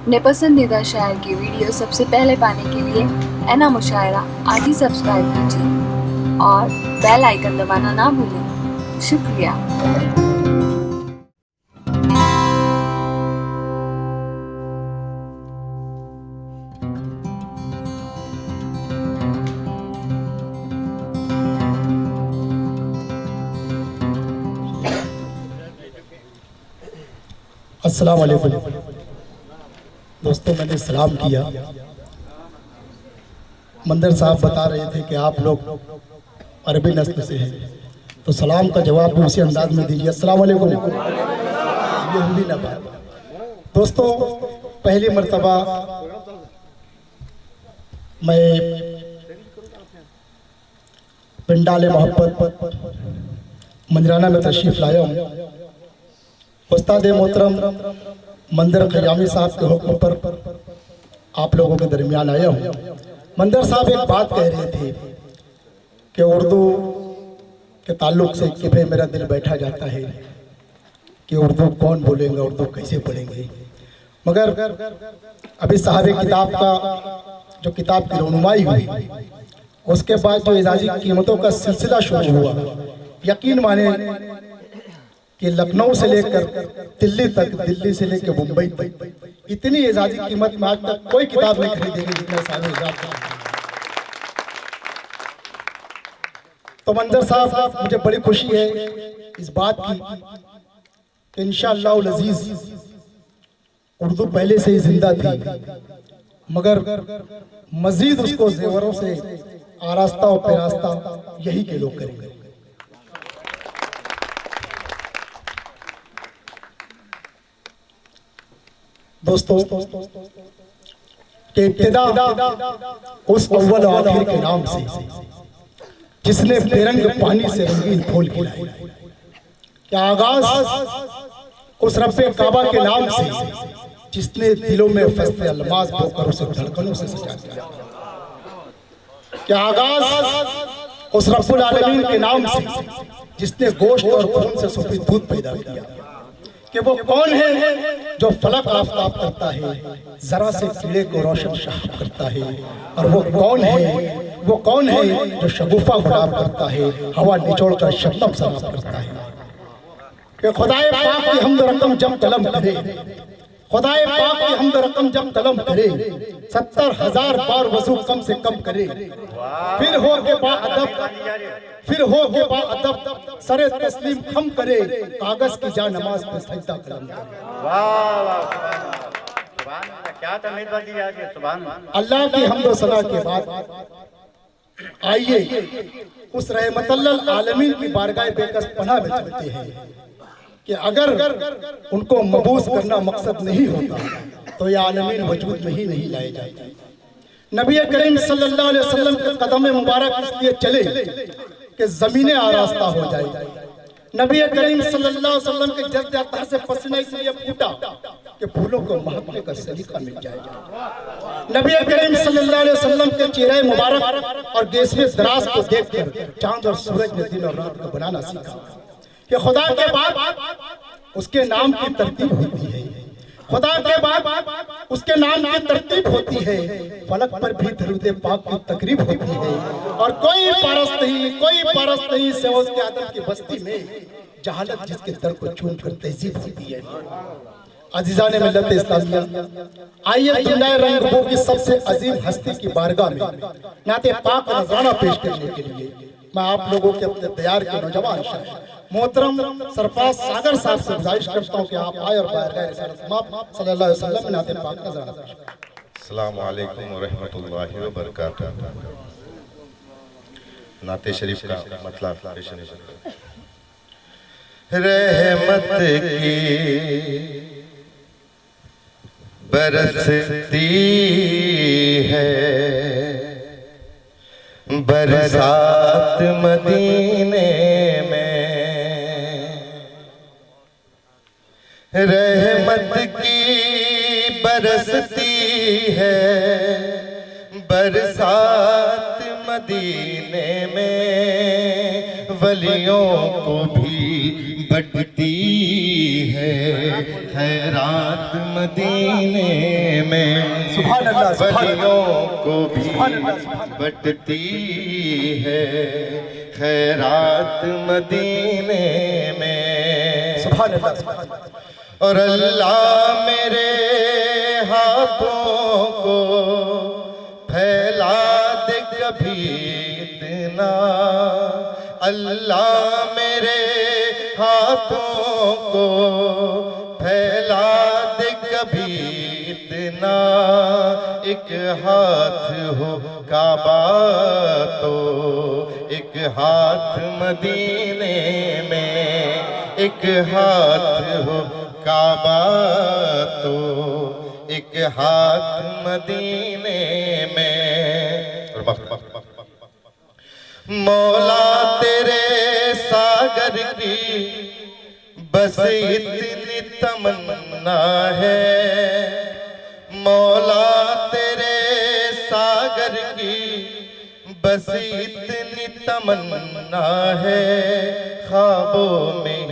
अपने पसंदीदा शायर की वीडियो सबसे पहले पाने के लिए एना मुशायरा आज ही सब्सक्राइब कीजिए और बेल आइकन दबाना ना भूलें। शुक्रिया। अस्सलाम वालेकुम दोस्तों, मैंने सलाम किया। मंदर साहब बता रहे थे कि आप लोग अरबी नस्ल से हैं, तो सलाम का जवाब भी उसी अंदाज में दीजिए। अस्सलाम वालेकुम। ये हिंदी ना बात। दोस्तों, पहली मर्तबा मैं पिंडाले मोहब्बत मंजराना में तशरीफ़ लाया हूँ। उस्ताद मोहतरम मंदर क़यामी साहब के हुक्म पर आप लोगों के दरमियान आया हूँ। मंदर साहब एक बात कह रहे थे कि उर्दू के ताल्लुक़ से कि भाई मेरा दिल बैठा जाता है कि उर्दू कौन बोलेंगे, उर्दू कैसे पढ़ेंगे। मगर अभी साहब किताब का जो किताब की रौनुमाई हुई, उसके बाद जो एजाजी कीमतों का सिलसिला शुरू हुआ, यकीन माने कि लखनऊ से लेकर दिल्ली तक, दिल्ली से लेकर मुंबई तक इतनी एजाजी कीमत में आज तक कोई किताब नहीं खरीदेगी जितना साहब एजाज। तो मंजर साहब, मुझे बड़ी खुशी है इस बात की कि इंशाअल्लाह अज़ीज़ उर्दू पहले से ही जिंदा थी, मगर मजीद उसको जेवरों से आरास्ता और पैरास्ता यही के लोग करेंगे। दोस्तों, के इब्तिदा उस अव्वल और आखिर के नाम से जिसने बेरंग पानी से रंगीन फूल खिलाए, क्या आगाज उस रब्बे काबा के नाम से जिसने दिलों में फंसते अल्मास बोकर उसे धड़कनों से सजा दिया, क्या आगाज उस रब्बुल आलमीन के नाम से जिसने गोश्त और खून से सफेद दूध पैदा किया, कि वो कौन है जो फलक आफताब करता है, जरा से कीड़े को रोशन शहाब करता है, और वो कौन है जो शगुफा गुलाब करता है, हवा निचोड़ कर शबनम सराब करता है। कि खुदाए पाक की हमद रकम जब तलब करे, खुदाए पाक की हमद रकम जब तलब करे, 70,000 बार वजू कम से कम करे, फिर हो के बाअदब सरे तस्लीम खम करे, कागज की जा नमाज पे सजदा कलम करे। क्या तमीज़ बजी आगे। सुभान अल्लाह की हम्द व सना के बाद आइए उस रहमतुल्लिल आलमीन की बारगाह बेकस पनाह में चलते हैं कि अगर उनको मबूस करना मकसद नहीं होता तो ये आलमीन वजूद में ही नहीं लाए जाते। नबी करीम सल्लल्लाहु अलैहि वसल्लम के कदम मुबारक इसलिए चले कि ज़मीनें आरास्ता हो जाए। नबी करीम सल्लल्लाहु अलैहि वसल्लम के जज्बे अतहर से पसीना इसलिए फूटा कि फूलों को महकने का सलीका मिल जाएगा। नबी करीम सल्लल्लाहु अलैहि वसल्लम के चेहरे मुबारक और गेसवे दराज को देखकर चांद और सूरज ने दिन और रात को बनाना सीखा कि खुदा के बाद उसके नाम की तरतीब होती है, खुदा के बाद उसके नाम की तरतीब होती है, फलक पर भी दरूद पाक की तकरीब होती है, और कोई पारस नहीं सिवा उसके आदम की बस्ती में जहालत जिसके दर को चूम कर तहजीब होती है। अजीज़ान मिल्लत इस्लामिया, आइए दुनिया रंगबो की सबसे अजीम हस्ती की बारगाह में नाते पाक नज़राना पेश करने के लिए मैं आप लोगों के अपने तैयार के नौजवान शायर मोहतरम सरफराज सागर साहब से गुजारिश करता हूँ कि आप आए और बारगाह सल्लल्लाहु अलैहि वसल्लम में नाते पाक नज़राना पेश करें। अस्सलामु अलैकुम व रहमतुल्लाहि व बरकातहू। नाते शरीफ का मतलब रहमत की बरसती है बरसात मदीने में, रहमत की बरसती है बरसात मदीने में, वलियों को भी बढ़ती खैरात मदीने में। सुभान अल्लाह, सुभान वलियों को भी सुभान अल्लाह, सुभान अल्लाह। बटती है खैरात मदीने में। सुभान अल्लाह, सुभान अल्लाह। और अल्लाह मेरे हाथों को फैला दे कभी इतना। अल्लाह मेरे हाथों को फैला दे कभी इतना। एक हाथ हो काबा तो एक हाथ मदीने में। एक हाथ हो काबा तो एक हाथ मदीने में। मौला तेरे सागर की बस इतनी तमन्ना है। मौला तेरे सागर की बस इतनी तमन्ना है। ख्वाबों में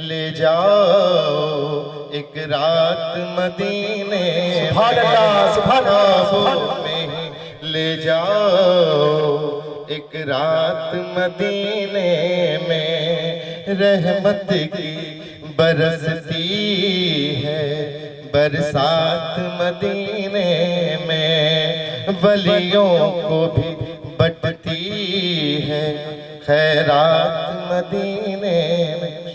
ले जाओ एक रात मदीने। सुभान अल्लाह, सुभान अल्लाह, सुभान अल्लाह। ख्वाबों में ले जाओ एक रात मदीने में। रहमत की बरसती है बरसात मदीने में। वलियों को भी बटती है खैरात मदीने में।